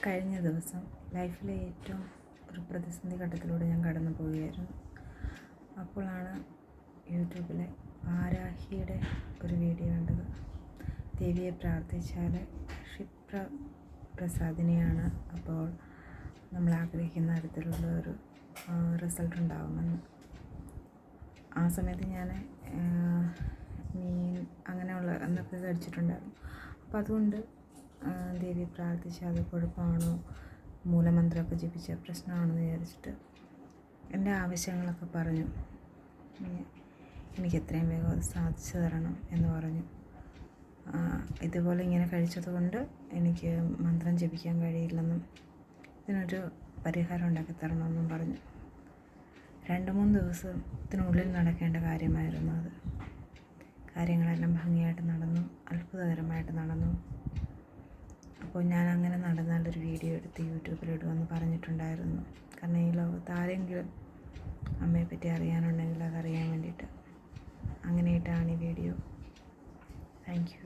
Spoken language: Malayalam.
കഴിഞ്ഞ ദിവസം ലൈഫിലെ ഏറ്റവും ഒരു പ്രതിസന്ധി ഘട്ടത്തിലൂടെ ഞാൻ കടന്നു പോവുകയായിരുന്നു. അപ്പോഴാണ് യൂട്യൂബിലെ വാരാഹിയുടെ ഒരു വീഡിയോ കണ്ടത്. ദേവിയെ പ്രാർത്ഥിച്ചാൽ ക്ഷിപ്രസാദിനിയാണ്, അപ്പോൾ നമ്മൾ ആഗ്രഹിക്കുന്ന തരത്തിലുള്ള ഒരു റിസൾട്ട് ഉണ്ടാകുമെന്ന്. ആ സമയത്ത് ഞാൻ മീൻ അങ്ങനെയുള്ള എന്നൊക്കെ കഴിച്ചിട്ടുണ്ടായിരുന്നു. അപ്പം അതുകൊണ്ട് ദേവിയെ പ്രാർത്ഥിച്ചാൽ അത് കുഴപ്പമാണോ, മൂലമന്ത്രമൊക്കെ ജപിച്ച പ്രശ്നമാണെന്ന് വിചാരിച്ചിട്ട് എൻ്റെ ആവശ്യങ്ങളൊക്കെ പറഞ്ഞു. എനിക്ക് എത്രയും വേഗം അത് സാധിച്ചു തരണം എന്ന് പറഞ്ഞു. ഇതുപോലെ ഇങ്ങനെ കഴിച്ചതുകൊണ്ട് എനിക്ക് മന്ത്രം ജപിക്കാൻ കഴിയില്ലെന്നും ഇതിനൊരു പരിഹാരം ഉണ്ടാക്കി തരണമെന്നും പറഞ്ഞു. 2-3 ദിവസത്തിനുള്ളിൽ നടക്കേണ്ട കാര്യമായിരുന്നു അത്. കാര്യങ്ങളെല്ലാം ഭംഗിയായിട്ട് നടന്നു, അത്ഭുതകരമായിട്ട് നടന്നു. അപ്പോൾ ഞാൻ അങ്ങനെ നടന്നാലൊരു വീഡിയോ എടുത്ത് യൂട്യൂബിലിടുമെന്ന് പറഞ്ഞിട്ടുണ്ടായിരുന്നു. കാരണം ഈ ലോകത്ത് ആരെങ്കിലും അമ്മയെപ്പറ്റി അറിയാനുണ്ടെങ്കിൽ അതറിയാൻ വേണ്ടിയിട്ട്. അങ്ങനെയിട്ടാണ് ഈ വീഡിയോ. Thank you.